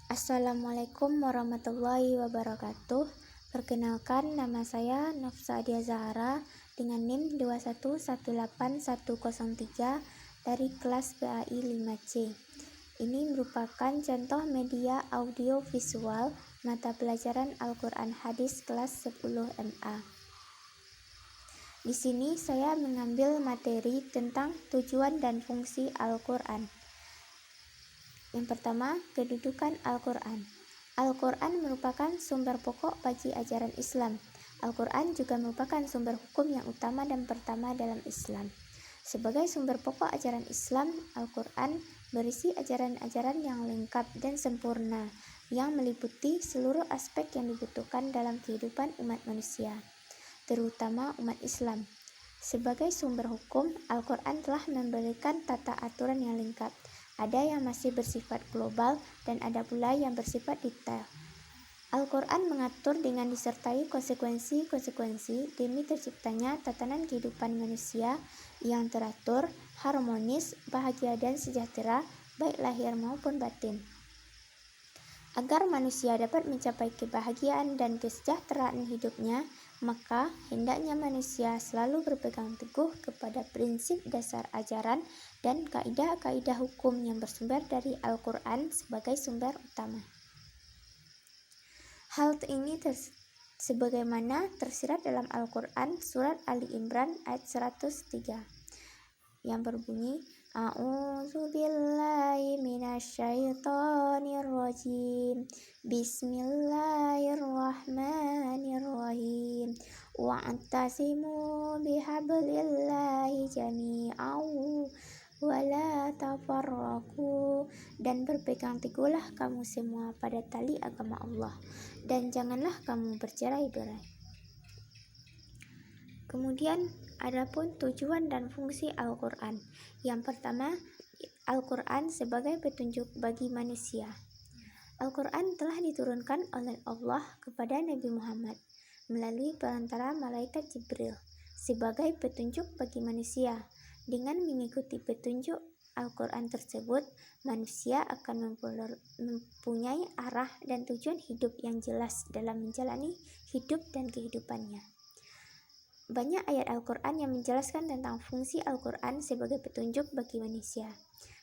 Assalamualaikum warahmatullahi wabarakatuh. Perkenalkan, nama saya Nafsa Adia Zahara dengan NIM 2118103 dari kelas PAI 5C. Ini merupakan contoh media audio visual mata pelajaran Al-Quran Hadis kelas 10 MA. Di sini saya mengambil materi tentang tujuan dan fungsi Al-Quran. Yang pertama, kedudukan Al-Quran. Al-Quran merupakan sumber pokok bagi ajaran Islam. Al-Quran juga merupakan sumber hukum yang utama dan pertama dalam Islam. Sebagai sumber pokok ajaran Islam, Al-Quran berisi ajaran-ajaran yang lengkap dan sempurna, yang meliputi seluruh aspek yang dibutuhkan dalam kehidupan umat manusia, terutama umat Islam. Sebagai sumber hukum, Al-Quran telah memberikan tata aturan yang lengkap. Ada yang masih bersifat global dan ada pula yang bersifat detail. Al-Quran mengatur dengan disertai konsekuensi-konsekuensi demi terciptanya tatanan kehidupan manusia yang teratur, harmonis, bahagia dan sejahtera, baik lahir maupun batin. Agar manusia dapat mencapai kebahagiaan dan kesejahteraan hidupnya, maka hendaknya manusia selalu berpegang teguh kepada prinsip dasar ajaran dan kaidah-kaidah hukum yang bersumber dari Al-Quran sebagai sumber utama. Hal ini sebagaimana tersirat dalam Al-Quran surat Ali Imran ayat 103 yang berbunyi, A'udzubillahi minasyaitonirrajim. Bismillahirrahmanirrahim. Wa'tasimu bihablillahi jami'an wa la tafarraqu. Dan berpegang teguhlah kamu semua pada tali agama Allah, dan janganlah kamu bercerai-berai. Kemudian, adapun tujuan dan fungsi Al-Quran. Yang pertama, Al-Quran sebagai petunjuk bagi manusia. Al-Quran telah diturunkan oleh Allah kepada Nabi Muhammad melalui perantara malaikat Jibril sebagai petunjuk bagi manusia. Dengan mengikuti petunjuk Al-Quran tersebut, manusia akan mempunyai arah dan tujuan hidup yang jelas dalam menjalani hidup dan kehidupannya. Banyak ayat Al-Quran yang menjelaskan tentang fungsi Al-Quran sebagai petunjuk bagi manusia.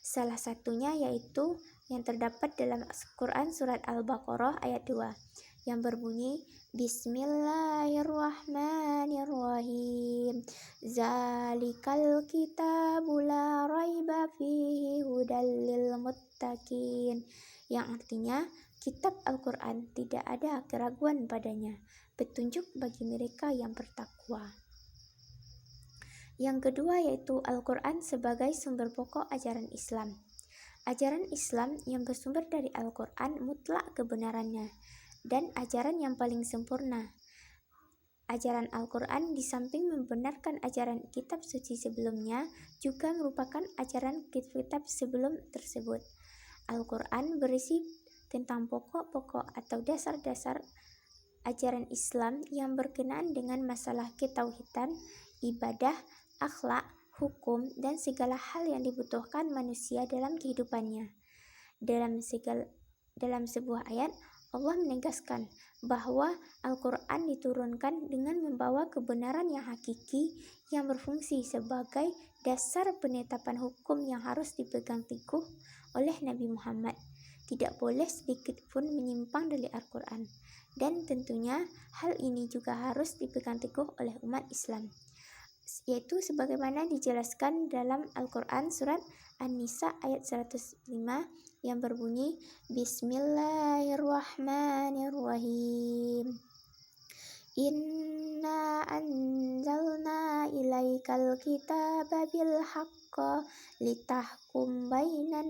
Salah satunya yaitu yang terdapat dalam Quran surat Al-Baqarah ayat 2 yang berbunyi, Bismillahirrahmanirrahim. Zalikal kitabu la raiba fihi hudal lil muttaqin. Yang artinya, kitab Al-Quran tidak ada keraguan padanya, petunjuk bagi mereka yang bertakwa. Yang kedua yaitu Al-Quran sebagai sumber pokok ajaran Islam. Ajaran Islam yang bersumber dari Al-Quran mutlak kebenarannya dan ajaran yang paling sempurna. Ajaran Al-Quran di samping membenarkan ajaran kitab suci sebelumnya juga merupakan ajaran kitab sebelum tersebut. Al-Quran berisi tentang pokok-pokok atau dasar-dasar ajaran Islam yang berkenaan dengan masalah ketauhidan, ibadah, akhlak, hukum, dan segala hal yang dibutuhkan manusia dalam kehidupannya. Dalam sebuah ayat, Allah menegaskan bahwa Al-Quran diturunkan dengan membawa kebenaran yang hakiki yang berfungsi sebagai dasar penetapan hukum yang harus dipegang teguh oleh Nabi Muhammad. Tidak boleh sedikit pun menyimpang dari Al-Quran, dan tentunya hal ini juga harus dipegang teguh oleh umat Islam, yaitu sebagaimana dijelaskan dalam Al-Quran surat An-Nisa ayat 105 yang berbunyi, Bismillahirrahmanirrahim. Inna anzalna ilaikal kitaba bil haqqa litahkum bainan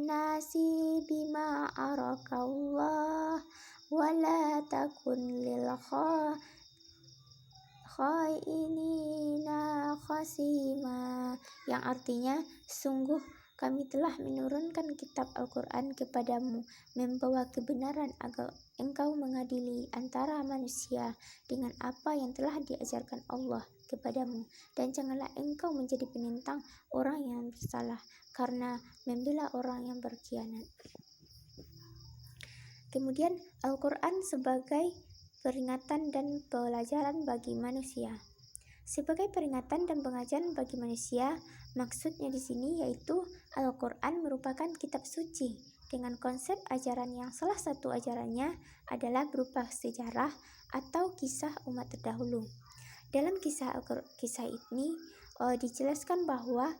nasi bima arakallah wa la takun lil khainina khasima. Yang artinya, sungguh kami telah menurunkan kitab Al-Quran kepadamu membawa kebenaran agar engkau mengadili antara manusia dengan apa yang telah diajarkan Allah kepadamu, dan janganlah engkau menjadi penentang orang yang bersalah karena membela orang yang berkhianat. Kemudian Al-Quran sebagai peringatan dan pelajaran bagi manusia. Sebagai peringatan dan pengajaran bagi manusia, maksudnya di sini yaitu Al-Quran merupakan kitab suci dengan konsep ajaran yang salah satu ajarannya adalah berupa sejarah atau kisah umat terdahulu. Dalam kisah ini dijelaskan bahwa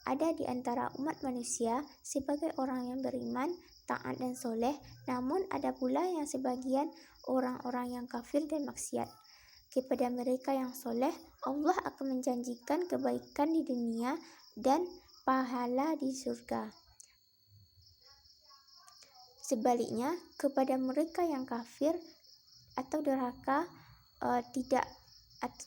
ada di antara umat manusia sebagai orang yang beriman, taat dan soleh, namun ada pula yang sebagian orang-orang yang kafir dan maksiat. Kepada mereka yang soleh, Allah akan menjanjikan kebaikan di dunia dan pahala di surga. Sebaliknya, kepada mereka yang kafir atau durhaka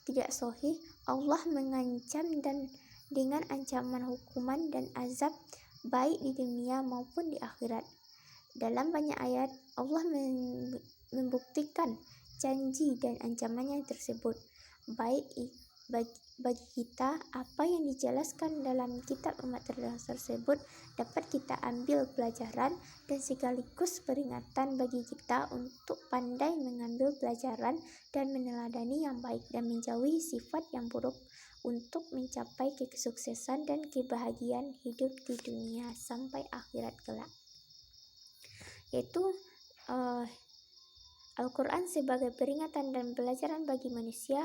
tidak sahih, Allah mengancam dan dengan ancaman hukuman dan azab baik di dunia maupun di akhirat. Dalam banyak ayat, Allah membuktikan janji dan ancamannya tersebut. Baik bagi kita, apa yang dijelaskan dalam kitab umat tersebut dapat kita ambil pelajaran dan sekaligus peringatan bagi kita untuk pandai mengambil pelajaran dan meneladani yang baik dan menjauhi sifat yang buruk untuk mencapai kesuksesan dan kebahagiaan hidup di dunia sampai akhirat kelak. Yaitu Al-Quran sebagai peringatan dan pelajaran bagi manusia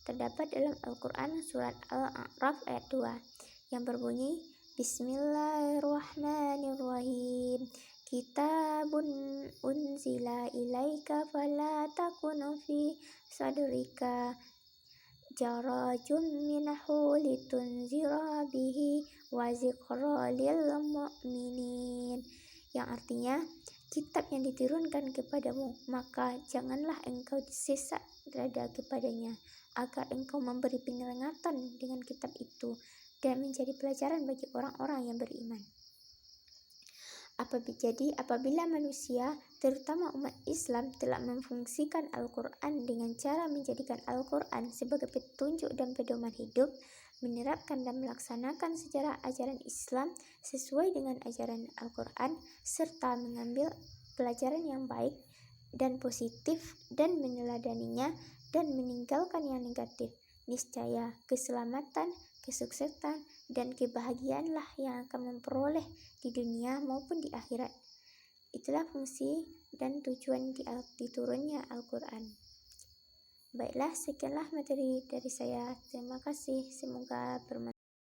terdapat dalam Al-Quran surat Al-A'raf ayat 2 yang berbunyi, Bismillahirrahmanirrahim. Kitabun unzila ilaika fala takunu fi sadrika jarajum minhu litunzira bihi wa zikra lil mu'minin, yang artinya kitab yang diturunkan kepadamu, maka janganlah engkau sesak dada kepadanya, agar engkau memberi peringatan dengan kitab itu dan menjadi pelajaran bagi orang-orang yang beriman. Apabila manusia, terutama umat Islam, telah memfungsikan Al-Quran dengan cara menjadikan Al-Quran sebagai petunjuk dan pedoman hidup, menerapkan dan melaksanakan sejarah ajaran Islam sesuai dengan ajaran Al-Quran, serta mengambil pelajaran yang baik dan positif dan meneladaninya dan meninggalkan yang negatif, niscaya keselamatan, kesuksesan, dan kebahagiaanlah yang akan memperoleh di dunia maupun di akhirat. Itulah fungsi dan tujuan diturunnya Al-Quran. Baiklah, sekianlah materi dari saya. Terima kasih, semoga bermanfaat.